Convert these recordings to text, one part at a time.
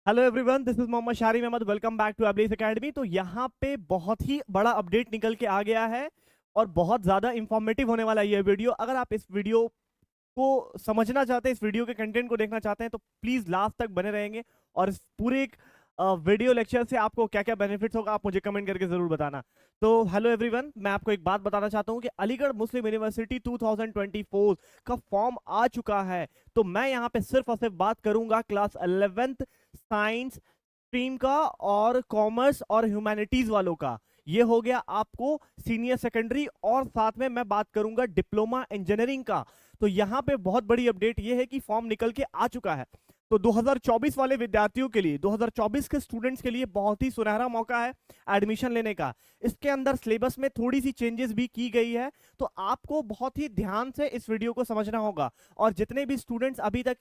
Hello everyone, this is Mohammad Sharim Ahmed. Welcome back to Ables academy. तो यहाँ पे बहुत ही बड़ा अपडेट निकल के आ गया है और बहुत ज़्यादा इंफॉर्मेटिव होने वाला है ये वीडियो। अगर आप इस वीडियो को समझना चाहते हैं, इस वीडियो के कंटेंट को देखना चाहते हैं, तो प्लीज़ लास्ट तक बने रहेंगे। और इस पूरे एक वीडियो लेक्चर से आपको क्या क्या बेनिफिट्स होगा आप मुझे कमेंट करके ज़रूर बताना। तो हेलो एवरीवन, मैं आपको एक बात बताना चाहता हूँ कि अलीगढ़ मुस्लिम यूनिवर्सिटी 2024 का फॉर्म आ चुका है। तो मैं यहाँ पे सिर्फ और सिर्फ बात करूंगा क्लास 11th साइंस स्ट्रीम का और कॉमर्स और ह्यूमैनिटीज वालों का। ये हो गया आपको सीनियर सेकेंडरी, और साथ में मैं बात करूंगा डिप्लोमा इंजीनियरिंग का। तो यहाँ पे बहुत बड़ी अपडेट ये है कि फॉर्म निकल के आ चुका है। तो 2024 वाले विद्यार्थियों के लिए, 2024 के स्टूडेंट्स के लिए बहुत ही सुनहरा मौका है एडमिशन लेने का। इसके अंदर सिलेबस में थोड़ी सी चेंजेस भी की गई है, तो आपको बहुत ही ध्यान से इस वीडियो को समझना होगा। और जितने भी स्टूडेंट्स अभी तक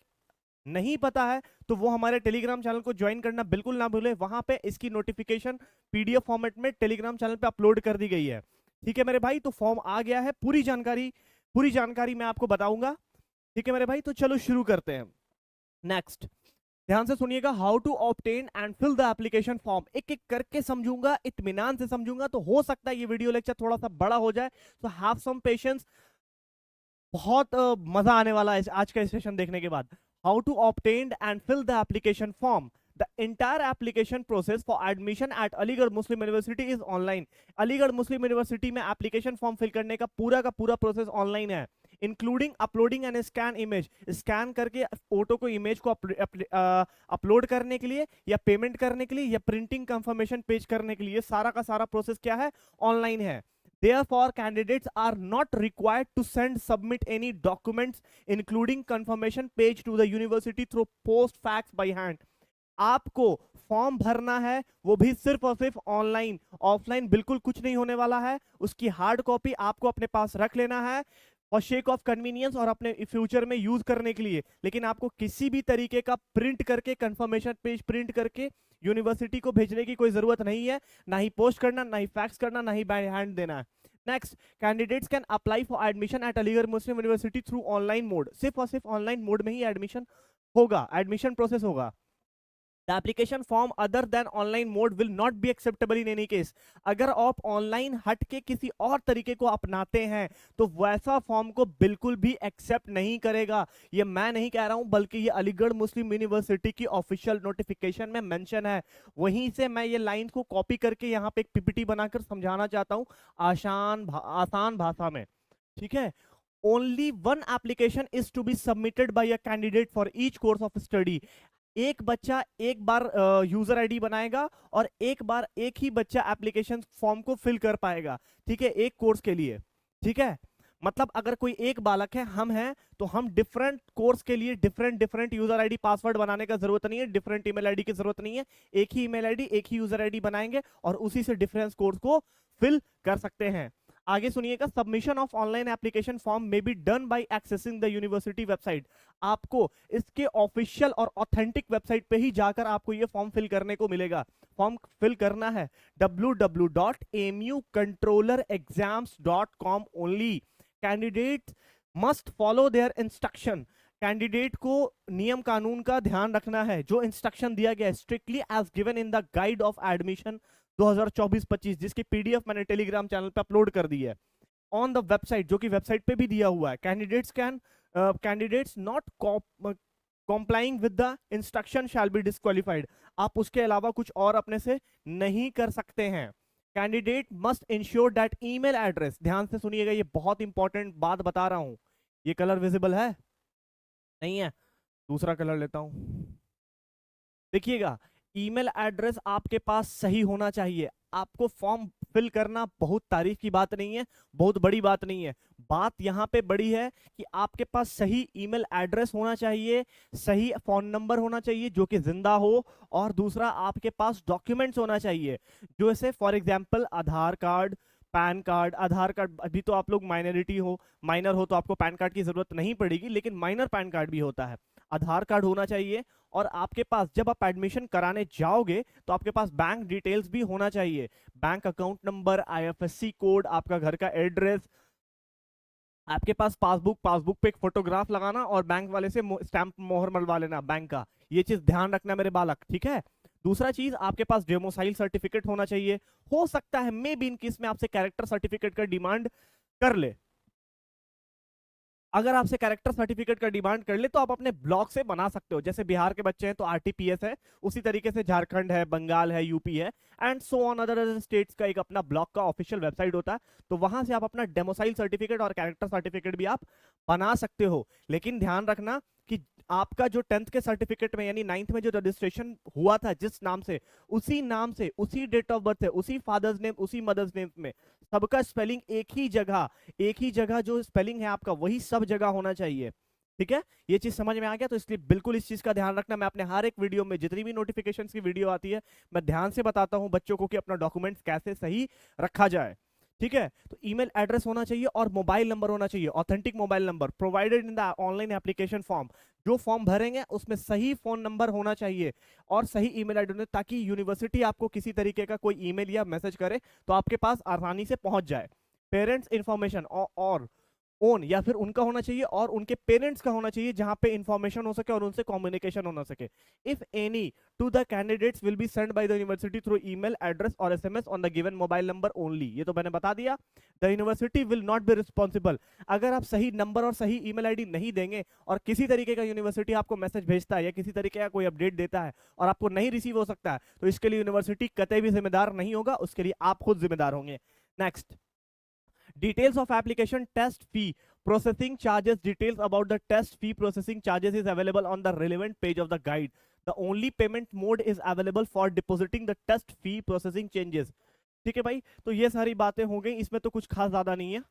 नहीं पता है, तो वो हमारे टेलीग्राम चैनल को ज्वाइन करना बिल्कुल ना भूले। वहां पे इसकी नोटिफिकेशन पीडीएफ फॉर्मेट में टेलीग्राम चैनल पे अपलोड कर दी गई है। ठीक है मेरे भाई, तो फॉर्म आ गया है, पूरी जानकारी मैं आपको बताऊंगा। ठीक है मेरे भाई, तो चलो शुरू करते हैं। नेक्स्ट, ध्यान से सुनिएगा। How to obtain and fill the application form, एक एक करके समझूंगा, इत्मीनान से समझूंगा। तो हो सकता है ये वीडियो लेक्चर थोड़ा सा बड़ा हो जाए, तो हैव सम पेशेंस। बहुत मजा आने वाला है आज का सेशन देखने के बाद। How to obtain and fill the application form. The entire application process for admission at Aligarh Muslim University is online. Aligarh Muslim University में एप्लीकेशन फॉर्म फिल करने का पूरा प्रोसेस ऑनलाइन है, including uploading and scan image. Scan करके photo को, image को upload करने के लिए, या पेमेंट करने के लिए, या प्रिंटिंग कंफर्मेशन पेज करने के लिए, सारा का सारा प्रोसेस क्या है, ऑनलाइन है। Therefore, candidates are not required to submit any documents, including confirmation page, to the university through post fax by hand. आपको फॉर्म भरना है, वो भी सिर्फ और सिर्फ ऑनलाइन। ऑफलाइन बिल्कुल कुछ नहीं होने वाला है। उसकी हार्ड कॉपी आपको अपने पास रख लेना है और शेक ऑफ कन्वीनियंस और अपने फ्यूचर में यूज करने के लिए। लेकिन आपको किसी भी तरीके का प्रिंट करके, कंफर्मेशन पेज प्रिंट करके यूनिवर्सिटी को भेजने की कोई जरूरत नहीं है। ना ही पोस्ट करना, ना ही फैक्स करना, ना ही बाय हैंड देना है। Next, candidates can apply for admission at Aligarh Muslim university through online mode. सिर्फ और सिर्फ ऑनलाइन मोड में ही एडमिशन होगा, एडमिशन प्रोसेस होगा। The application form other than online mode will not be acceptable in any case. अगर आप online हट के किसी और तरीके को अपनाते हैं, तो वैसा फॉर्म को बिल्कुल भी एक्सेप्ट नहीं करेगा। ये मैं नहीं कह रहा हूं, बल्कि ये अलीगढ़ मुस्लिम यूनिवर्सिटी की ऑफिशियल नोटिफिकेशन में मेंशन है। वहीं से मैं ये लाइंस को कॉपी करके यहाँ पे एक पीपीटी बनाकर समझाना चाहता हूँ आसान भाषा में। ठीक है। Only one application is to be submitted by a candidate for each course of study. एक बच्चा एक बार यूजर आईडी बनाएगा और एक ही बच्चा एप्लीकेशन फॉर्म को फिल कर पाएगा। ठीक है, एक कोर्स के लिए। ठीक है, मतलब अगर कोई एक बालक है, हम हैं, तो हम डिफरेंट कोर्स के लिए different different user ID password बनाने का जरूरत नहीं है, डिफरेंट ईमेल आईडी की जरूरत नहीं है। एक ही ईमेल आईडी, एक ही यूजर आईडी बनाएंगे और उसी से डिफरेंट कोर्स को फिल कर सकते हैं। आगे सुनिएगा। Submission of online application form may be done by accessing the university website. आपको इसके ऑफिशियल और ऑथेंटिक वेबसाइट पे ही जाकर आपको ये फॉर्म फिल करने को मिलेगा। फॉर्म फिल करना है www.mucontrollerexams.com only. Candidate must follow their instruction. Candidate को नियम कानून का ध्यान रखना है, जो इंस्ट्रक्शन दिया गया है strictly as given in the guide of admission 2024-25, जिसकी पीडीएफ मैंने टेलीग्राम चैनल पे अपलोड कर दी है ऑन द वेबसाइट, जो कि वेबसाइट पे भी दिया हुआ है। Candidates not complying with the instruction shall be disqualified. आप उसके अलावा कुछ और अपने से नहीं कर सकते हैं। Candidate must ensure that email address, ध्यान से सुनिएगा, ये बहुत इंपॉर्टेंट बात बता रहा हूं। ये कलर विजिबल है? नहीं है? दूसरा कलर लेता हूं, देखिएगा। ईमेल एड्रेस आपके पास सही होना चाहिए। आपको फॉर्म फिल करना बहुत तारीफ की बात नहीं है, बहुत बड़ी बात नहीं है। बात यहाँ पे बड़ी है कि आपके पास सही ईमेल एड्रेस होना चाहिए, सही फोन नंबर होना चाहिए जो कि जिंदा हो, और दूसरा आपके पास डॉक्यूमेंट्स होना चाहिए, जैसे for example Aadhaar card, pan card. Aadhaar card, अभी तो आप लोग माइनर हो तो आपको पैन कार्ड की जरूरत नहीं पड़ेगी, लेकिन माइनर पैन कार्ड भी होता है। आधार कार्ड होना चाहिए, और आपके पास जब आप एडमिशन कराने जाओगे तो आपके पास बैंक डिटेल्स भी होना चाहिए। Bank account number, IFSC code, आपका घर का एड्रेस, आपके पास पासबुक पे एक फोटोग्राफ लगाना और बैंक वाले से स्टैंप मोहर मलवा लेना बैंक का। ये चीज ध्यान रखना मेरे बालक, ठीक है। दूसरा चीज, आपके पास डोमिसाइल सर्टिफिकेट होना चाहिए। हो सकता है मे बी इन केस में आपसे कैरेक्टर सर्टिफिकेट का डिमांड कर ले। अगर आपसे कैरेक्टर सर्टिफिकेट का डिमांड कर ले तो आप अपने ब्लॉक से बना सकते हो। जैसे बिहार के बच्चे हैं तो आरटीपीएस है, उसी तरीके से झारखंड है, बंगाल है, यूपी है, and so on other states का एक अपना ब्लॉक का ऑफिशियल वेबसाइट होता है। तो वहां से आप अपना डेमोसाइल सर्टिफिकेट और कैरेक्टर सर्टिफिकेट भी आप बना सकते हो। लेकिन ध्यान रखना कि आपका जो 10th के सर्टिफिकेट में यानी 9th में जो रजिस्ट्रेशन हुआ था जिस नाम से, उसी डेट ऑफ बर्थ है, उसी फादर्स नेम, उसी मदर्स नेम में सबका स्पेलिंग एक ही जगह जो स्पेलिंग है आपका वही सब जगह होना चाहिए, ठीक है। ये चीज समझ में आ गया? तो इसलिए बिल्कुल इस चीज का ध्यान रखना। मैं अपने हर एक वीडियो में जितनी भी नोटिफिकेशन की वीडियो आती है मैं ध्यान से बताता हूं बच्चों को कि अपना डॉक्यूमेंट्स कैसे सही रखा जाए, ठीक है। तो ईमेल एड्रेस होना चाहिए और मोबाइल नंबर होना चाहिए, authentic mobile number provided in the online application form. जो फॉर्म भरेंगे उसमें सही फोन नंबर होना चाहिए और सही ईमेल एड्रेस, ताकि यूनिवर्सिटी आपको किसी तरीके का कोई ईमेल या मैसेज करे तो आपके पास आसानी से पहुंच जाए। पेरेंट्स इंफॉर्मेशन और ओन या फिर उनका होना चाहिए और उनके पेरेंट्स का होना चाहिए, जहां पे इंफॉर्मेशन हो सके और उनसे कम्युनिकेशन होना सके। If any to the candidates will be send by the university through email address और SMS on the given mobile number only. ये तो मैंने बता दिया। The university will not be responsible. अगर आप सही नंबर और सही ईमेल आईडी नहीं देंगे और किसी तरीके का यूनिवर्सिटी आपको मैसेज भेजता है या किसी तरीके का कोई अपडेट देता है और आपको नहीं रिसीव हो सकता है, तो इसके लिए यूनिवर्सिटी कतई भी जिम्मेदार नहीं होगा, उसके लिए आप खुद जिम्मेदार होंगे। Next, details of application test fee processing charges. Details about the test fee processing charges is available on the relevant page of the guide. The only payment mode is available for depositing the test fee processing changes. ठीक है भाई, तो ये सारी बातें हो गई, इसमें तो कुछ खास ज्यादा नहीं है,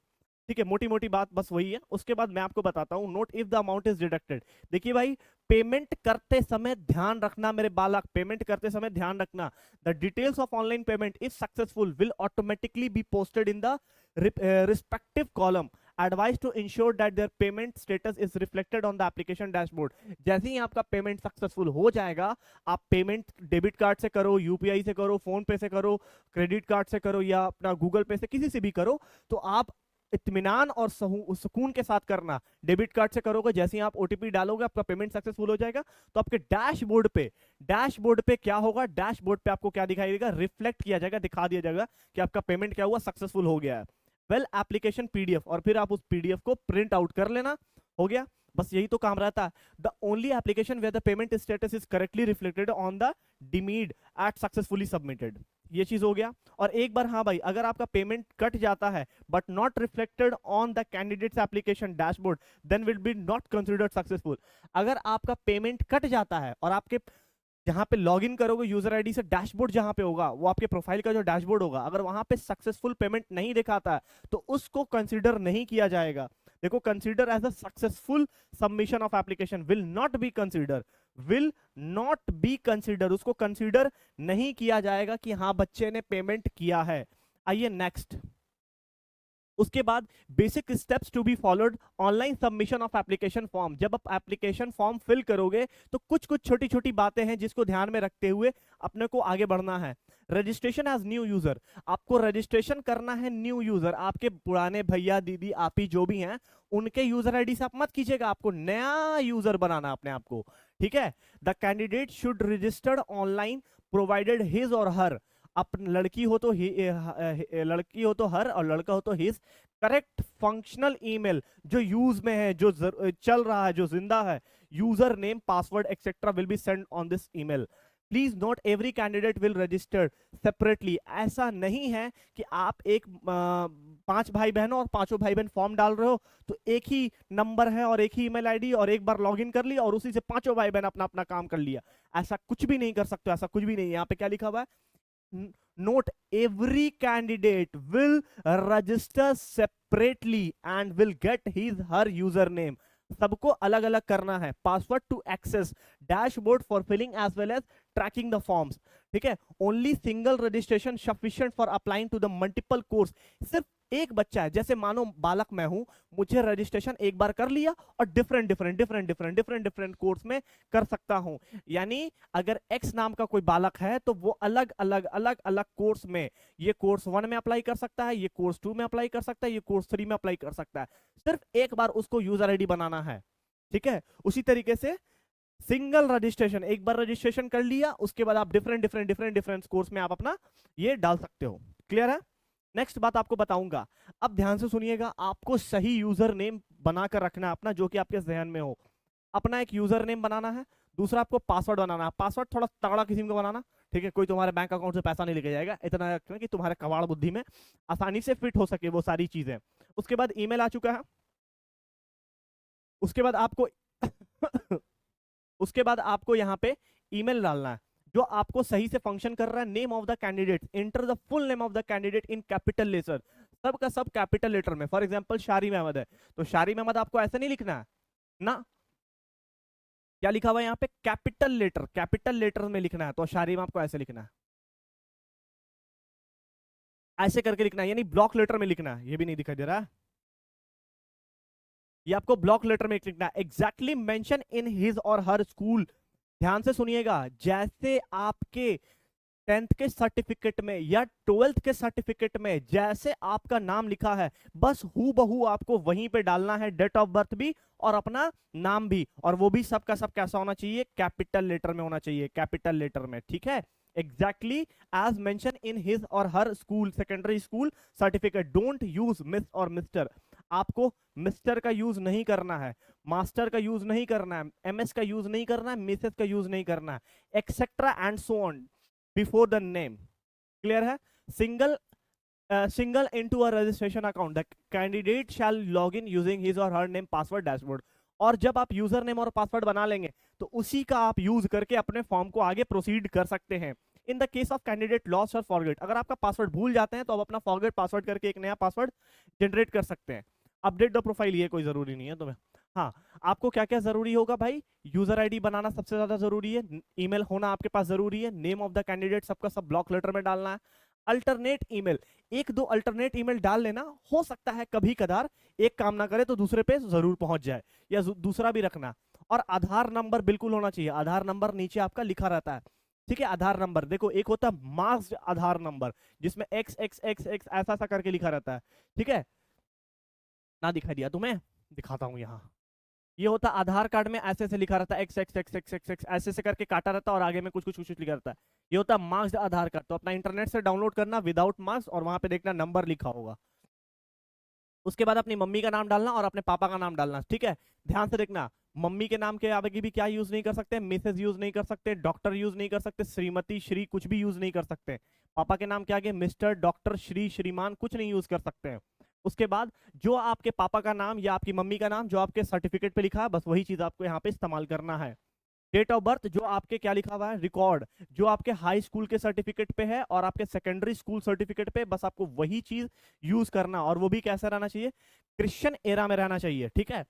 ठीक है। मोटी मोटी बात बस वही है। उसके बाद मैं आपको बताता हूं, note if the amount is deducted. देखिए भाई, पेमेंट करते समय ध्यान रखना मेरे बालक, पेमेंट करते समय ध्यान रखना। The details of online payment if successful will automatically be posted in the respective column. Advice to ensure that their payment status is reflected on the application dashboard. जैसे ही आपका पेमेंट सक्सेसफुल हो जाएगा, आप पेमेंट डेबिट कार्ड से करो, UPI से करो, फोन पे से करो, क्रेडिट कार्ड से करो या अपना गूगल पे से, किसी से भी करो, तो आप इत्मीनान और सुकून के साथ करना। डेबिट कार्ड से करोगे, जैसे ही आप ओटीपी डालोगे आपका पेमेंट सक्सेसफुल हो जाएगा, तो आपके डैशबोर्ड पे क्या होगा, डैशबोर्ड पे आपको क्या दिखाई देगा, रिफ्लेक्ट किया जाएगा, दिखा दिया जाएगा कि आपका पेमेंट क्या हुआ, सक्सेसफुल हो गया है। वेल एप्लीकेशन पीडीएफ, और फिर आप उस पीडीएफ को प्रिंट आउट कर लेना, हो गया। बस यही तो काम रहता है। The only application where the payment status is correctly reflected on the deemed at successfully submitted. ये चीज हो गया। और एक बार हाँ भाई, अगर आपका पेमेंट कट जाता है but not reflected on the candidate's application dashboard, then will be not considered successful. अगर आपका पेमेंट कट जाता है और आपके जहां पे लॉगिन करोगे यूजर आईडी से, डैशबोर्ड जहां पे होगा, वो आपके प्रोफाइल का जो डैशबोर्ड होगा, अगर वहां पे सक्सेसफुल पेमेंट नहीं दिखाता है तो उसको कंसीडर नहीं किया जाएगा। देखो, consider as a successful submission of application, will not be consider, उसको कंसीडर नहीं किया जाएगा कि हाँ बच्चे ने पेमेंट किया है। आइए नेक्स्ट। उसके बाद basic steps to be followed, online submission of application form. जब आप एप्लीकेशन फॉर्म फिल करोगे तो कुछ कुछ छोटी छोटी बातें हैं जिसको ध्यान में रखते हुए अपने को आगे बढ़ना है। रजिस्ट्रेशन एज न्यू यूजर, आपको रजिस्ट्रेशन करना है न्यू यूजर। आपके पुराने भैया दीदी आपी जो भी हैं उनके यूजर आईडी से आप मत कीजिएगा, आपको नया यूजर बनाना अपने आप को, ठीक है। The candidate should registered online provided his और हर, लड़की हो तो हर और लड़का हो तो हिज, करेक्ट फंक्शनल ईमेल जो यूज में है, जो चल रहा है, जो जिंदा है, user name, password etcetera will be send on this email. Please note every candidate will registered separately. ऐसा नहीं है कि आप एक 5 भाई बहनों और 5 भाई बहन फॉर्म डाल रहे हो तो एक ही नंबर है और एक ही ईमेल आईडी और एक बार लॉगिन कर लिया और उसी से 5 भाई बहन अपना अपना काम कर लिया। ऐसा कुछ भी नहीं कर सकते, ऐसा कुछ भी नहीं। यहाँ पे क्या लिखा हुआ है, note every candidate will register separately and will get his her username। सबको अलग अलग करना है। Password to access dashboard for filling as well as tracking the forms, ठीक है। Only single registration sufficient for applying to the multiple course. सिर्फ एक बच्चा है, जैसे मानो बालक मैं हूं, मुझे रजिस्ट्रेशन एक बार कर लिया और डिफरेंट कोर्स में कर सकता हूं। यानी अगर एक्स नाम का कोई बालक है तो वो अलग अलग कोर्स में, ये कोर्स 1 में अप्लाई कर सकता है, ये कोर्स 2 में अप्लाई कर सकता है, ये कोर्स 3 में अप्लाई कर सकता है। सिर्फ एक बार उसको यूजर आईडी बनाना है, ठीक है। उसी तरीके से सिंगल रजिस्ट्रेशन, एक बार रजिस्ट्रेशन कर लिया, उसके बाद आप डिफरेंट कोर्स में आप अपना ये डाल सकते हो। क्लियर है? नेक्स्ट बात आपको बताऊंगा, अब ध्यान से सुनिएगा, आपको सही यूजर नेम बनाकर रखना है अपना, जो कि आपके जहन में हो। अपना एक यूजर नेम बनाना है, दूसरा आपको पासवर्ड बनाना है। पासवर्ड थोड़ा तगड़ा किस्म का बनाना, ठीक है? कोई तुम्हारे बैंक अकाउंट से पैसा नहीं लेके जाएगा, इतना रखना कि तुम्हारे कबाड़ बुद्धि में आसानी से फिट हो सके वो सारी चीजें। उसके बाद ईमेल आ चुका है, उसके बाद आपको उसके बाद आपको यहाँ पे ईमेल डालना है जो आपको सही से फंक्शन कर रहा है। Name of the candidate, enter the full name of the candidate in capital letter, सब का सब कैपिटल लेटर में। फॉर एग्जांपल शारिम अहमद है, तो शारिम अहमद आपको ऐसे नहीं लिखना है ना, क्या लिखा हुआ है यहाँ पे? कैपिटल लेटर, कैपिटल लेटर में लिखना है। तो शारिम आपको ऐसे लिखना है, ऐसे करके लिखना है, यानी ब्लॉक लेटर में लिखना है। ये भी नहीं दिखाई दे रहा है, ये आपको ब्लॉक लेटर में लिखना है। एग्जैक्टली मेंशन इन हिज और हर स्कूल, ध्यान से सुनिएगा, जैसे आपके 10th के सर्टिफिकेट में या 12th के सर्टिफिकेट में जैसे आपका नाम लिखा है, बस हू बहू आपको वहीं पे डालना है, डेट ऑफ बर्थ भी और अपना नाम भी, और वो भी सबका सब कैसा होना चाहिए? कैपिटल लेटर में होना चाहिए, कैपिटल लेटर में, ठीक है? Exactly as mention in his और her school secondary school certificate. Don't use miss और मिस्टर, आपको मिस्टर का यूज नहीं करना है, मास्टर का यूज नहीं करना है, एमएस का यूज नहीं करना है, मिसेस का यूज नहीं करना है, etcetera and so on before the name. Clear है? Single into a registration account, the candidate shall log in using his और हर नेम पासवर्ड डैशबोर्ड। और जब आप यूजर नेम और पासवर्ड बना लेंगे तो उसी का आप यूज करके अपने फॉर्म को आगे प्रोसीड कर सकते हैं। In the case of candidate lost और फॉरगेट, अगर आपका पासवर्ड भूल जाते हैं तो आप अपना फॉरगेट पासवर्ड करके एक नया पासवर्ड जनरेट कर सकते हैं। अपडेट द प्रोफाइल, ये कोई जरूरी नहीं है तुम्हें। हाँ, आपको क्या क्या जरूरी होगा भाई? यूजर आईडी बनाना सबसे ज्यादा जरूरी है, ईमेल होना आपके पास जरूरी है, नेम ऑफ द कैंडिडेट सबका सब ब्लॉक लेटर में डालना है, अल्टरनेट ईमेल, एक दो अल्टरनेट ईमेल डाल लेना, हो सकता है कभी कदार एक काम ना करे तो दूसरे पे जरूर पहुंच जाए, या दूसरा भी रखना। और आधार नंबर बिल्कुल होना चाहिए, आधार नंबर नीचे आपका लिखा रहता है, ठीक है? आधार नंबर देखो, एक होता है मार्क्स्ड आधार नंबर जिसमें एक्स एक्स एक्स एक्स ऐसा ऐसा करके लिखा रहता है, ठीक है? ना दिखाई दिया तुम्हें? दिखाता हूं यहाँ। ये होता आधार कार्ड में ऐसे ऐसे लिखा रहता है, x x x x x x ऐसे ऐसे करके काटा रहता है और आगे में कुछ कुछ कुछ कुछ लिखा रहता है। ये होता है मार्क्स आधार कार्ड। तो अपना इंटरनेट से डाउनलोड करना विदाउट मार्क्स, और वहां पे देखना नंबर लिखा होगा। उसके बाद अपनी मम्मी का नाम डालना और अपने पापा का नाम डालना, ठीक है? ध्यान से देखना, मम्मी के नाम के आगे भी क्या यूज नहीं कर सकते? मिसेज यूज नहीं कर सकते, डॉक्टर यूज नहीं कर सकते, श्रीमती श्री कुछ भी यूज नहीं कर सकते। पापा के नाम के आगे मिस्टर, डॉक्टर, श्री, श्रीमान कुछ नहीं यूज कर सकते हैं। उसके बाद जो आपके पापा का नाम या आपकी मम्मी का नाम जो आपके सर्टिफिकेट पे लिखा है, बस वही चीज आपको यहाँ पे इस्तेमाल करना है। डेट ऑफ बर्थ जो आपके क्या लिखा हुआ है? रिकॉर्ड जो आपके हाई स्कूल के सर्टिफिकेट पे है और आपके सेकेंडरी स्कूल सर्टिफिकेट पे, बस आपको वही चीज यूज करना, और वो भी कैसा रहना चाहिए? क्रिश्चियन एरा में रहना चाहिए, ठीक है?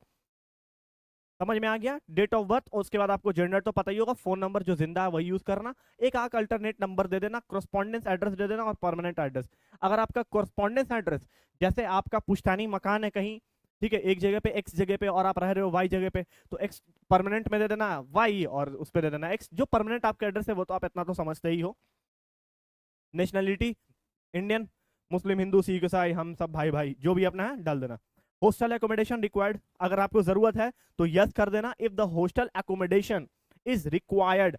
समझ में आ गया? डेट ऑफ बर्थ, उसके बाद आपको जेंडर तो पता ही होगा, फोन नंबर जो जिंदा है वही यूज करना, एक आक अल्टरनेट नंबर दे देना, कॉरेस्पॉन्डेंस एड्रेस दे देना और परमानेंट एड्रेस। अगर आपका कॉरेस्पॉन्डेंस एड्रेस, जैसे आपका पुश्तैनी मकान है कहीं, ठीक है, एक जगह पे एक्स जगह पे और आप रह रहे हो वाई जगह पे, तो एक्स परमानेंट में दे देना वाई और उस पे दे देना एक्स। जो परमानेंट आपका एड्रेस है वो तो आप इतना तो समझते ही हो। नेशनलिटी इंडियन, मुस्लिम, हिंदू, सिख, ईसाई, हम सब भाई भाई, जो भी अपना है डाल देना। हॉस्टल एकोमोडेशन रिक्वायर्ड, अगर आपको जरूरत है तो यस कर देना, if the hostel accommodation is required,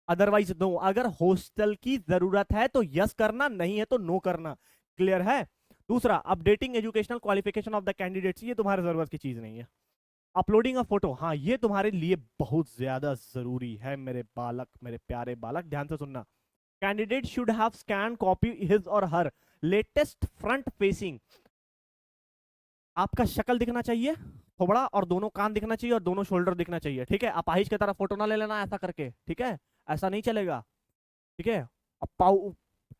otherwise no. अगर हॉस्टल की जरूरत है तो यस करना, नहीं है तो नो करना। क्लियर है? दूसरा, updating educational qualification of the candidates, ये तुम्हारी जरूरत की चीज नहीं है। अपलोडिंग अ फोटो, हाँ ये तुम्हारे लिए बहुत ज्यादा जरूरी है मेरे बालक, मेरे प्यारे बालक, ध्यान से सुनना। Candidate should have scan copy his और हर लेटेस्ट फ्रंट फेसिंग, आपका शक्ल दिखना चाहिए थोड़ा, और दोनों कान दिखना चाहिए और दोनों शोल्डर दिखना चाहिए, ठीक है? अपाहिज की तरह फोटो ना ले लेना ऐसा करके, ठीक है? ऐसा नहीं चलेगा, ठीक है? अब पाउ,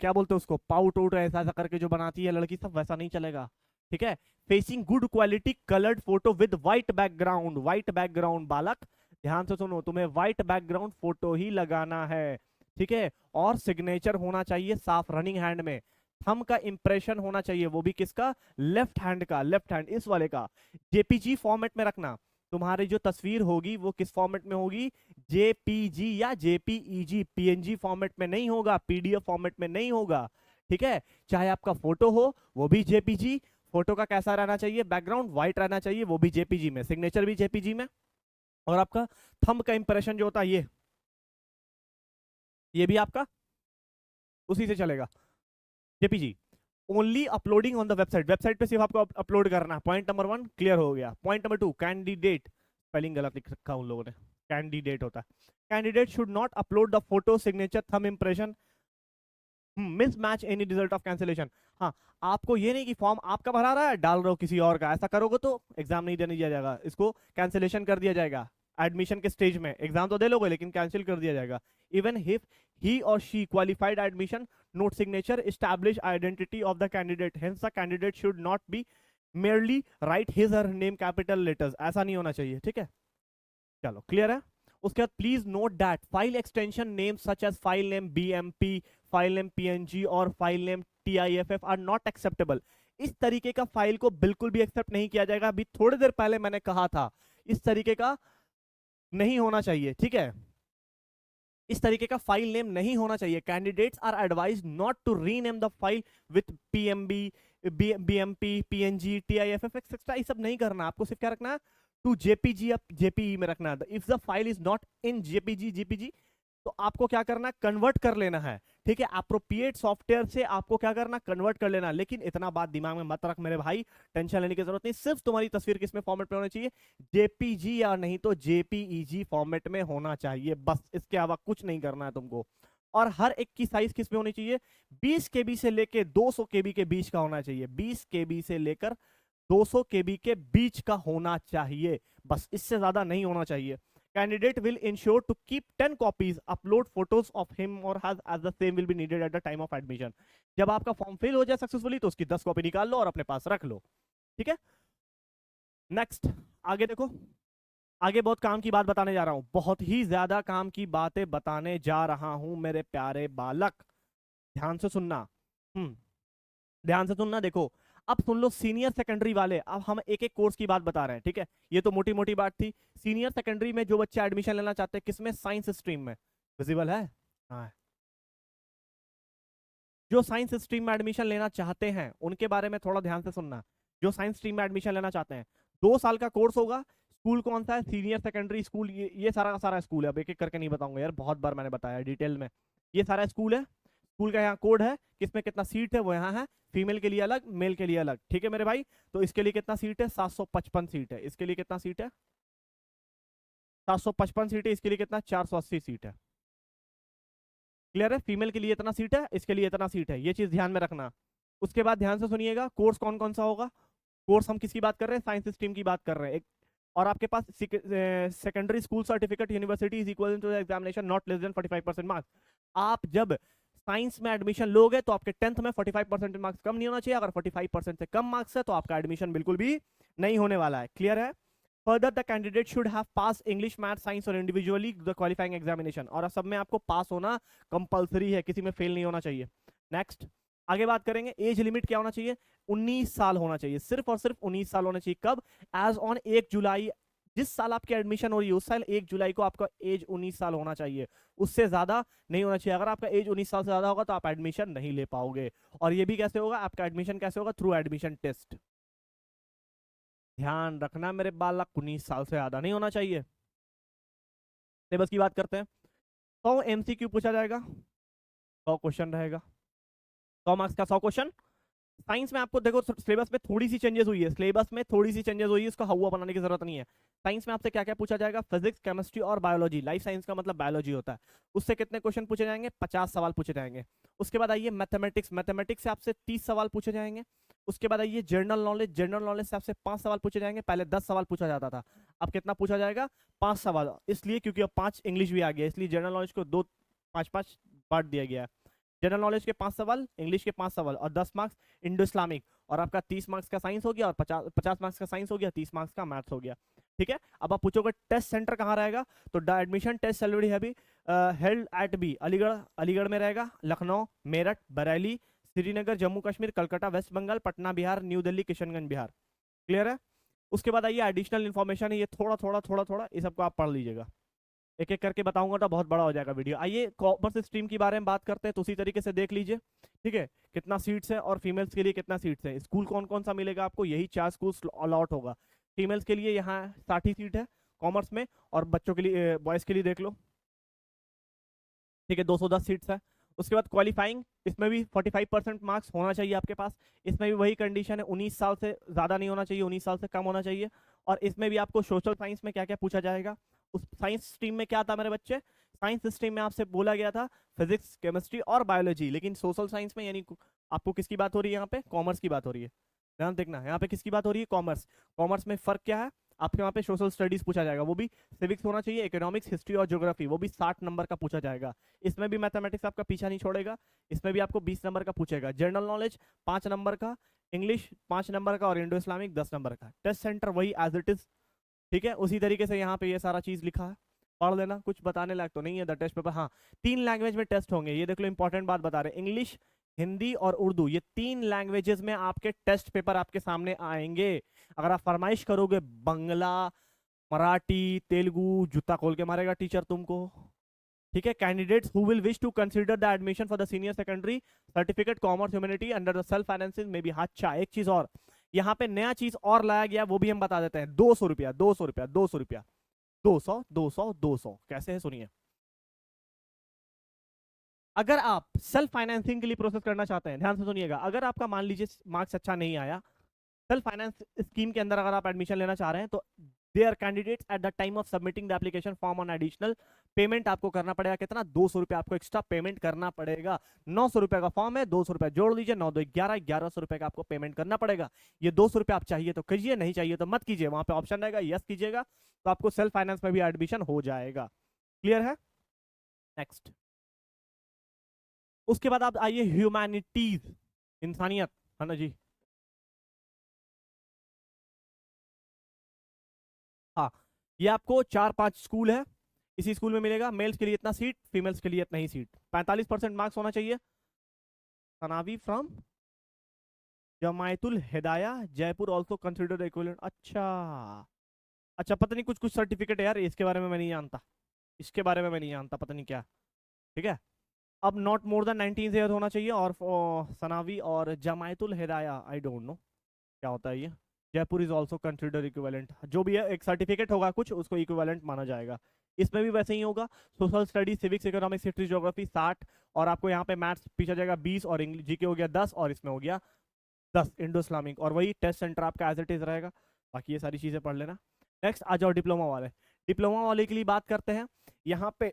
क्या बोलते हैं उसको, पाउट आउट ऐसा ऐसा करके जो बनाती है लड़की सब, वैसा नहीं चलेगा, ठीक है? Facing good quality coloured photo with white background, white background बालक ध्यान से सुनो, तुम्हें व्हाइट बैकग्राउंड फोटो ही लगाना है, ठीक है? और सिग्नेचर होना चाहिए साफ रनिंग हैंड में, थंब का इंप्रेशन होना चाहिए, वो भी किसका? लेफ्ट हैंड का, लेफ्ट हैंड इस वाले का। जेपीजी फॉर्मेट में रखना, तुम्हारी जो तस्वीर होगी वो किस फॉर्मेट में होगी? जेपीजी या जेपीईजी, पीएनजी फॉर्मेट में नहीं होगा, पीडीएफ फॉर्मेट में नहीं होगा, ठीक है? चाहे आपका फोटो हो वो भी जेपीजी, फोटो का कैसा रहना चाहिए? बैकग्राउंड व्हाइट रहना चाहिए, वो भी जेपीजी में, सिग्नेचर भी जेपीजी में, और आपका थंब का इंप्रेशन जो होता है ये भी आपका उसी से चलेगा, JPG. Only uploading on the website, website पे सिर्फ आपको अपलोड करना है। पॉइंट नंबर 1 क्लियर हो गया। पॉइंट नंबर 2, कैंडिडेट, स्पेलिंग गलत लिख रखा उन लोगों ने, कैंडिडेट होता है। Candidate should not upload the photo, signature, thumb impression, miss match any result of cancellation. हाँ, आपको ये नहीं कि फॉर्म आपका भरा रहा है डाल रहे हो किसी और का, ऐसा करोगे तो एग्जाम नहीं देने दिया जाएगा, इसको कैंसिलेशन कर दिया जाएगा। एडमिशन के स्टेज में एग्जाम तो दे लोगे लेकिन कैंसिल कर दिया जाएगा। इवन इफ ही और she qualified admission, note signature establish identity of the candidate, hence the candidate should not be merely right his her name capital letters, ऐसा नहीं होना चाहिए, ठीक है। चलो क्लियर है। उसके बाद please note that file extension name such as file name BMP, file name PNG और file name TIFF are not acceptable. इस तरीके का फाइल को बिल्कुल भी एक्सेप्ट नहीं किया जाएगा। अभी थोड़ी देर पहले मैंने कहा था इस तरीके का नहीं होना चाहिए, ठीक है। इस तरीके का फाइल नेम नहीं होना चाहिए। Candidates are advised not to rename the file with PMB, BMP, PNG, TIFF etcetera, ये सब नहीं करना। आपको सिर्फ क्या रखना है, टू जेपीजी, अब जेपीई में रखना है। If the file is not in JPG, JPG, तो आपको क्या करना है, कन्वर्ट कर लेना है, ठीक है। अप्रोप्रिएट सॉफ्टवेयर से आपको क्या करना, कन्वर्ट कर लेना। लेकिन इतना बात दिमाग में मत रख मेरे भाई, टेंशन लेने की जरूरत नहीं। सिर्फ तुम्हारी तस्वीर किसमें फॉर्मेट में होनी चाहिए, जेपीजी या नहीं तो जेपीईजी फॉर्मेट में होना चाहिए, बस। इसके अलावा कुछ नहीं करना है तुमको। और हर एक की साइज किस में होनी चाहिए, 20 केबी से लेकर 200 केबी के बीच का होना चाहिए। 20 केबी से लेकर 200 केबी के बीच का होना चाहिए, बस, इससे ज्यादा नहीं होना चाहिए। Candidate will ensure to keep 10 copies, upload photos of him or her as the same will be needed at the time of admission. जब आपका फॉर्म फिल हो जाए सक्सेसफुली तो उसकी 10 कॉपी निकाल लो और अपने पास रख लो, ठीक है। नेक्स्ट, आगे देखो, आगे बहुत काम की बात बताने जा रहा हूं, बहुत ही ज्यादा काम की बातें बताने जा रहा हूं मेरे प्यारे बालक, ध्यान से सुनना। ध्यान से सुनना। देखो, अब सुन लो सीनियर सेकेंडरी वाले, अब हम एक एक कोर्स की बात बता रहे हैं, ठीक है। ये तो मोटी मोटी बात थी। सीनियर सेकेंडरी में जो बच्चे एडमिशन लेना चाहते हैं, किसमें, साइंस स्ट्रीम में, विजिबल है, हाँ। जो साइंस स्ट्रीम में एडमिशन लेना चाहते हैं उनके बारे में थोड़ा ध्यान से सुनना। जो साइंस स्ट्रीम में एडमिशन लेना चाहते हैं, 2 साल का कोर्स होगा। स्कूल कौन सा है, सीनियर सेकेंडरी स्कूल, ये सारा का सारा स्कूल है। अब एक एक करके नहीं बताऊंगा यार, बहुत बार मैंने बताया डिटेल में। ये सारा स्कूल है, स्कूल का यहाँ कोड है, किसमें कितना सीट है वो यहाँ है, फीमेल के लिए अलग, मेल के लिए अलग, ठीक है मेरे भाई। तो इसके लिए कितना सीट है, 755 सीट है। इसके लिए कितना सीट है, 755 सीट है। इसके लिए कितना, 480 सीट है। क्लियर है, फीमेल के लिए इतना सीट है, इसके लिए इतना सीट है, ये चीज ध्यान में रखना। उसके बाद ध्यान से सुनिएगा, कोर्स कौन कौन सा होगा। कोर्स हम किसकी बात कर रहे हैं, साइंस स्ट्रीम की बात कर रहे हैं। एक और आपके पास secondary school certificate university is equal to examination not less than 45% marks. आप जब साइंस में एडमिशन लोगे तो आपके 10th में 45% मार्क्स कम नहीं होना चाहिए। अगर 45% से कम मार्क्स है तो आपका एडमिशन बिल्कुल भी नहीं होने वाला है। क्लियर है। Further the candidate should have pass English, math, science और इंडिविजुअली द क्वालिफाइंग एग्जामिनेशन। और सब में आपको पास होना कंपलसरी है, किसी में फेल नहीं होना चाहिए। नेक्स्ट, आगे बात करेंगे। एज लिमिट क्या होना चाहिए, 19 साल होना चाहिए, सिर्फ और सिर्फ 19 साल होना चाहिए। कब, एज ऑन 1 जुलाई, जिस साल आपकी एडमिशन हो रही है उस साल 1 जुलाई को आपका एज 19 साल होना चाहिए, उससे ज्यादा नहीं होना चाहिए। अगर आपका एज 19 साल से ज्यादा होगा तो आप एडमिशन नहीं ले पाओगे। और ये भी कैसे होगा, आपका एडमिशन कैसे होगा, थ्रू एडमिशन टेस्ट। ध्यान रखना मेरे बालक, 19 साल से ज्यादा नहीं होना चाहिए। सिलेबस की बात करते हैं। 100 MCQ पूछा जाएगा, 100 क्वेश्चन रहेगा, 100 मार्क्स का 100 क्वेश्चन। साइंस में आपको देखो सिलेबस में थोड़ी सी चेंजेस हुई है, सिलेबस में थोड़ी सी चेंजेस हुई है, उसका हवा बनाने की जरूरत नहीं है। साइंस में आपसे क्या क्या पूछा जाएगा, फिजिक्स, केमिस्ट्री और बायोलॉजी। लाइफ साइंस का मतलब बायोलॉजी होता है। उससे कितने क्वेश्चन पूछे जाएंगे, 50 सवाल पूछे जाएंगे। उसके बाद आइए मैथमेटिक्स, मैथमेटिक्स से आपसे 30 सवाल पूछे जाएंगे। उसके बाद आइए जनरल नॉलेज, जनरल नॉलेज से आपसे 5 सवाल पूछे जाएंगे। पहले 10 सवाल पूछा जाता था, अब कितना पूछा जाएगा, 5 सवाल, इसलिए क्योंकि अब 5 इंग्लिश भी आ गया, इसलिए जनरल नॉलेज को 2 5 बांट दिया गया है। जनरल नॉलेज के 5 सवाल, इंग्लिश के 5 सवाल और 10 मार्क्स इंडो इस्लामिक। और आपका 30 मार्क्स का साइंस हो गया और 50 मार्क्स का साइंस हो गया, 30 मार्क्स का मैथ्स हो गया, ठीक है। अब आप पूछोगे टेस्ट सेंटर कहाँ रहेगा, तो एडमिशन टेस्ट ऑलरेडी है हेल्ड एट बी, अलीगढ़ में रहेगा, Lucknow, Meerut, Bareilly, Srinagar, Jammu Kashmir, Calcutta, West Bengal, Patna Bihar, New Delhi, Kishanganj Bihar. Clear है। उसके बाद आइए एडिशनल इन्फॉर्मेशन है, ये थोड़ा थोड़ा थोड़ा थोड़ा ये सबको आप पढ़ लीजिएगा, एक एक करके बताऊंगा तो बहुत बड़ा हो जाएगा वीडियो। आइए कॉमर्स स्ट्रीम के बारे में बात करते हैं, तो उसी तरीके से देख लीजिए, ठीक है। कितना सीट्स है और फीमेल्स के लिए कितना सीट्स है, स्कूल कौन कौन सा मिलेगा आपको, यही 4 स्कूल अलॉट होगा। फीमेल्स के लिए यहाँ 60 सीट है, कॉमर्स में, और बच्चों के लिए बॉयज़ के लिए देख लो, ठीक है, 210 सीट्स है। उसके बाद क्वालिफाइंग, इसमें भी 45% मार्क्स होना चाहिए आपके पास। इसमें भी वही कंडीशन है, 19 साल से ज़्यादा नहीं होना चाहिए, 19 साल से कम होना चाहिए। और इसमें भी आपको सोशल साइंस में क्या क्या पूछा जाएगा। उस साइंस स्ट्रीम में क्या था मेरे बच्चे, साइंस स्ट्रीम में आपसे बोला गया था फिजिक्स, केमिस्ट्री और बायोलॉजी, लेकिन सोशल साइंस में यानी आपको किसकी बात हो रही है यहाँ पे, कॉमर्स की बात हो रही है। ध्यान देखना, यहाँ पे किसकी बात हो रही है, कॉमर्स। कॉमर्स में फर्क क्या है, आपके वहाँ पे सोशल स्टडीज पूछा जाएगा, वो भी सिविक्स होना चाहिए, इकोनॉमिक्स, हिस्ट्री और ज्योग्राफी, वो भी 60 नंबर का पूछा जाएगा। इसमें भी मैथमेटिक्स आपका पीछा नहीं छोड़ेगा, इसमें भी आपको 20 नंबर का पूछेगा। जनरल नॉलेज 5 नंबर का, इंग्लिश 5 नंबर का और इंडो इस्लामिक 10 नंबर का। टेस्ट सेंटर वही एज इट इज, ठीक है, उसी तरीके से यहाँ पे ये सारा चीज लिखा है, पढ़ लेना, कुछ बताने लायक तो नहीं है। द टेस्ट पेपर, हाँ 3 लैंग्वेज में टेस्ट होंगे, ये देख लो इंपॉर्टेंट बात बता रहे हैं, इंग्लिश, हिंदी और उर्दू, ये 3 लैंग्वेजेस में आपके टेस्ट पेपर आपके सामने आएंगे। अगर आप फरमाइश करोगे बंगला, मराठी, तेलुगु, जूता खोल के मारेगा टीचर तुमको, ठीक है। Candidates who will wish to consider the admission for the senior secondary certificate commerce humanity under the self financing में भी। अच्छा, एक चीज और यहाँ पे नया चीज और लाया गया, वो भी हम बता देते हैं। 200 रुपया, 200 रुपया, 200 रुपया, 200, 200, 200 कैसे है सुनिए। अगर आप सेल्फ फाइनेंसिंग के लिए प्रोसेस करना चाहते हैं, ध्यान से सुनिएगा, अगर आपका मान लीजिए मार्क्स अच्छा नहीं आया, सेल्फ फाइनेंस स्कीम के अंदर अगर आप एडमिशन लेना चाह रहे हैं, तो their candidates at the time of submitting the application form on additional payment आपको करना पड़ेगा। कितना, 200 रुपया आपको एक्स्ट्रा पेमेंट करना पड़ेगा। 900 रुपया का फॉर्म है, 200 रुपया जोड़ लीजिए, 9 2 11, 1100 रुपए का आपको पेमेंट करना पड़ेगा। ये 200 रुपया आप चाहिए तो कीजिए, नहीं चाहिए तो मत कीजिए, वहां पे ऑप्शन रहेगा, यस कीजिएगा तो आपको सेल्फ फाइनेंस में भी एडमिशन हो जाएगा। क्लियर है। नेक्स्ट, उसके बाद आप आइए ह्यूमैनिटीज, इंसानियत, है ना जी। हाँ, ये आपको 4-5 स्कूल है, इसी स्कूल में मिलेगा। मेल्स के लिए इतना सीट, फीमेल्स के लिए इतना ही सीट, 45% मार्क्स होना चाहिए। Sanawi from Jamiatul Hidaya Jaipur also considered equivalent. अच्छा, अच्छा, पता नहीं कुछ कुछ सर्टिफिकेट है यार, इसके बारे में मैं नहीं जानता, इसके बारे में मैं नहीं जानता, पता नहीं क्या। ठीक है, अब नॉट मोर देन 19 ईयर होना चाहिए, और सनावी और जमायतुल हिदाया आई डोंट नो क्या होता है ये। Jaipur is also consider equivalent, जो भी है एक सर्टिफिकेट होगा कुछ, उसको इक्विवेलेंट माना जाएगा। इसमें भी वैसे ही होगा, social study, civics, economics, history, geography 60, और आपको यहाँ पे मैथ्स पीछा जाएगा 20, और इंग्लिश जीके हो गया 10, और इसमें हो गया 10 इंडो इस्लामिक, और वही टेस्ट सेंटर आपका एज इट इज रहेगा। बाकी ये सारी चीजें पढ़ लेना। नेक्स्ट आ जाओ डिप्लोमा वाले। डिप्लोमा वाले के लिए बात करते हैं यहाँ पे।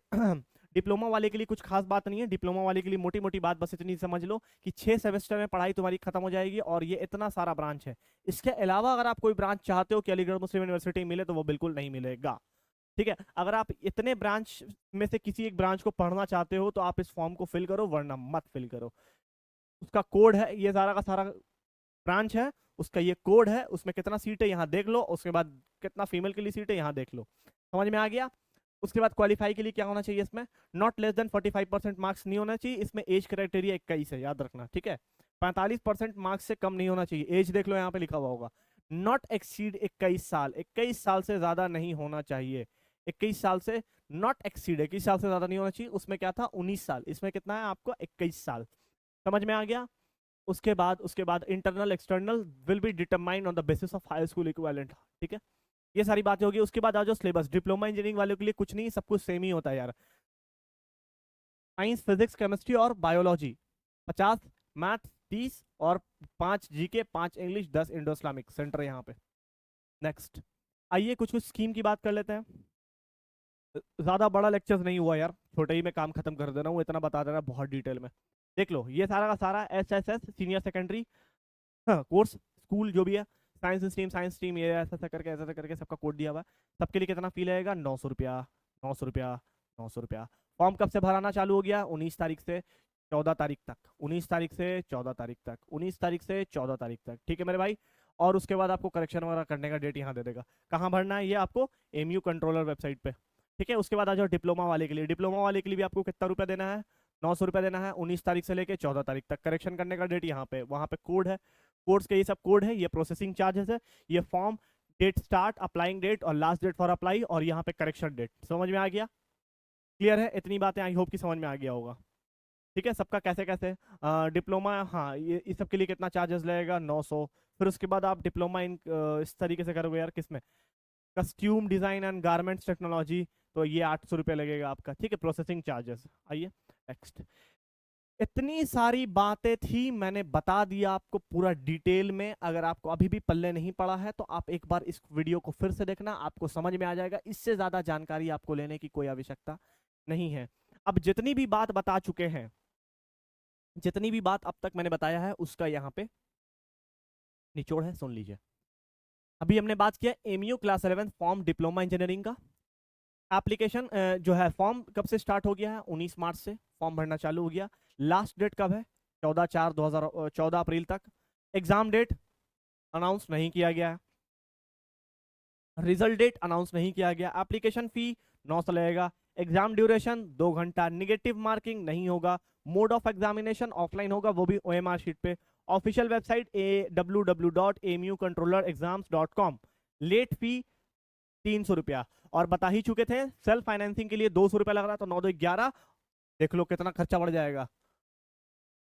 डिप्लोमा वाले के लिए कुछ खास बात नहीं है। डिप्लोमा वाले के लिए मोटी मोटी बात बस इतनी समझ लो कि 6 सेमेस्टर में पढ़ाई तुम्हारी खत्म हो जाएगी, और ये इतना सारा ब्रांच है। इसके अलावा अगर आप कोई ब्रांच चाहते हो कि अलीगढ़ मुस्लिम यूनिवर्सिटी मिले, तो वो बिल्कुल नहीं मिलेगा। ठीक है, अगर आप इतने ब्रांच में से किसी एक ब्रांच को पढ़ना चाहते हो, तो आप इस फॉर्म को फिल करो, वरना मत फिल करो। उसका कोड है, ये सारा का सारा ब्रांच है, उसका ये कोड है, उसमें कितना सीट है यहाँ देख लो, उसके बाद कितना फीमेल के लिए सीट है यहाँ देख लो। समझ में आ गया। उसके बाद क्वालिफाई के लिए क्या होना चाहिए, इसमें नॉट लेस देन 45% मार्क्स नहीं होना चाहिए। इसमें एज क्राइटेरिया 21 है, याद रखना, ठीक है। 45% मार्क्स से कम नहीं होना चाहिए। एज देख लो, यहाँ पे लिखा हुआ होगा, नॉट एक्सीड 21 साल, 21 साल से ज्यादा नहीं होना चाहिए। 21 साल से नॉट एक्सीड, 21 साल से ज्यादा नहीं होना चाहिए। उसमें क्या था, 19 साल, इसमें कितना है आपको, 21 साल। समझ में आ गया। उसके बाद internal external will be determined on the basis of high school equivalent, ठीक है। ये सारी बातें होगी। उसके बाद आ जाओ सिलेबस। डिप्लोमा इंजीनियरिंग वालों के लिए कुछ नहीं, सब कुछ सेम ही होता है यार। साइंस, फिजिक्स, केमिस्ट्री और बायोलॉजी 50, मैथ 30, और 5 GK, 5 English, 10 Indo Islamic, centre यहाँ पे। नेक्स्ट आइए कुछ कुछ स्कीम की बात कर लेते हैं। ज्यादा बड़ा लेक्चर नहीं हुआ यार, छोटे ही में काम खत्म कर देना हूँ, इतना बता देना बहुत डिटेल में। देख लो, ये सारा का सारा SSS senior secondary course school जो भी है, साइंस स्ट्रीम, ये ऐसा करके सबका कोड दिया हुआ है। सबके लिए कितना फी लगेगा, 900 रुपया, 900 रुपया, 900 रुपया। फॉर्म कब से भराना चालू हो गया, 19 तारीख से 14 तारीख तक, 19 तारीख से 14 तारीख तक, 19 तारीख से 14 तारीख तक, ठीक है मेरे भाई। और उसके बाद आपको करेक्शन वगैरह करने का डेट यहाँ दे देगा। कहाँ भरना है, ये आपको MU कंट्रोलर वेबसाइट पे, ठीक है। उसके बाद आ जाओ डिप्लोमा वाले के लिए। डिप्लोमा वाले के लिए भी आपको कितना रुपया देना है, 900 रुपया देना है। 19 तारीख से लेके 14 तारीख तक, करेक्शन करने का डेट यहाँ पे, वहाँ पे कोड है, कोर्स के ये सब कोड है, ये प्रोसेसिंग चार्जेस है, ये form, date start, applying date और लास्ट डेट फॉर अप्लाई, और यहाँ पे करेक्शन डेट। समझ में आ गया, क्लियर है। इतनी बातें आई होप कि समझ में आ गया होगा, ठीक है। सबका कैसे कैसे डिप्लोमा, हाँ ये इस सब के लिए कितना चार्जेस लगेगा, 900। फिर उसके बाद आप डिप्लोमा इन इस तरीके से करोगे यार, किसमें, costume design and garments technology, तो ये 800 रुपये लगेगा आपका, ठीक है, प्रोसेसिंग चार्जेस। आइए नेक्स्ट। इतनी सारी बातें थी, मैंने बता दिया आपको पूरा डिटेल में। अगर आपको अभी भी पल्ले नहीं पड़ा है तो आप एक बार इस वीडियो को फिर से देखना, आपको समझ में आ जाएगा। इससे ज्यादा जानकारी आपको लेने की कोई आवश्यकता नहीं है। अब जितनी भी बात बता चुके हैं, जितनी भी बात अब तक मैंने बताया है, उसका यहाँ पे निचोड़ है, सुन लीजिए। अभी हमने बात किया MU class 11 form diploma engineering का। एप्लीकेशन जो है फॉर्म कब से स्टार्ट हो गया है? 19 मार्च से फॉर्म भरना चालू हो गया। लास्ट डेट कब है? 14 अप्रैल तक। एग्जाम डेट अनाउंस नहीं किया गया है। रिजल्ट डेट अनाउंस नहीं किया गया। एप्लीकेशन फी 900 लगेगा। एग्जाम ड्यूरेशन 2 घंटा। निगेटिव मार्किंग नहीं होगा। मोड ऑफ एग्जामिनेशन ऑफलाइन होगा, वो भी OMR शीट पे। Official website www.amucontrollerexams.com। Late fee 300 रुपया। और बता ही चुके थे सेल्फ फाइनेंसिंग के लिए 200 रुपया लग रहा, तो 9 2 11, देख लो कितना खर्चा बढ़ जाएगा।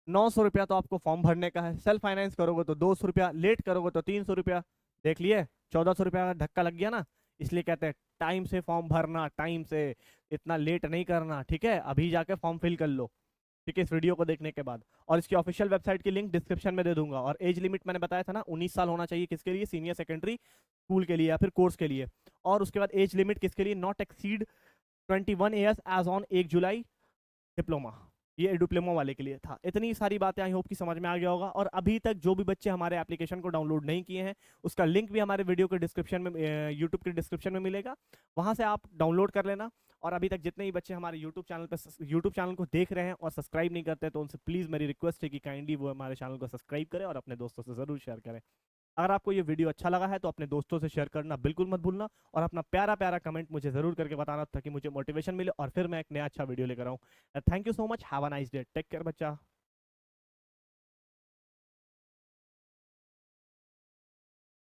900 रुपया तो आपको फॉर्म भरने का है, सेल्फ फाइनेंस करोगे तो 200 रुपया, लेट करोगे तो 300 रुपया। देख लिए 1400 रुपया का धक्का लग गया ना। इसलिए कहते हैं टाइम से फॉर्म भरना, टाइम से, इतना लेट नहीं करना, ठीक है। अभी जाके फॉर्म फिल कर लो, ठीक है, इस वीडियो को देखने के बाद। और इसकी ऑफिशियल वेबसाइट की लिंक डिस्क्रिप्शन में दे दूंगा। और एज लिमिट मैंने बताया था ना, 19 साल होना चाहिए। किसके लिए? सीनियर सेकेंडरी स्कूल के लिए या फिर कोर्स के लिए। और उसके बाद एज लिमिट किसके लिए? Not exceed 21 years age on 1 July diploma. ये डिप्लोमा वाले के लिए था। इतनी सारी बातें आई होप कि समझ में आ गया होगा। और अभी तक जो भी बच्चे हमारे एप्लीकेशन को डाउनलोड नहीं किए हैं, उसका लिंक भी हमारे वीडियो के डिस्क्रिप्शन में, यूट्यूब के डिस्क्रिप्शन में मिलेगा, वहां से आप डाउनलोड कर लेना। और अभी तक जितने भी बच्चे हमारे यूट्यूब चैनल को देख रहे हैं और सब्सक्राइब नहीं करते, तो उनसे प्लीज़ मेरी रिक्वेस्ट है कि काइंडली वो हमारे चैनल को सब्सक्राइब करें और अपने दोस्तों से ज़रूर शेयर करें। अगर आपको ये वीडियो अच्छा लगा है तो अपने दोस्तों से शेयर करना बिल्कुल मत भूलना। और अपना प्यारा प्यारा कमेंट मुझे ज़रूर करके बताना, ताकि मुझे मोटिवेशन मिले और फिर मैं एक नया अच्छा वीडियो लेकर आऊँ। Thank you so much. Have a nice day. Take care बच्चा।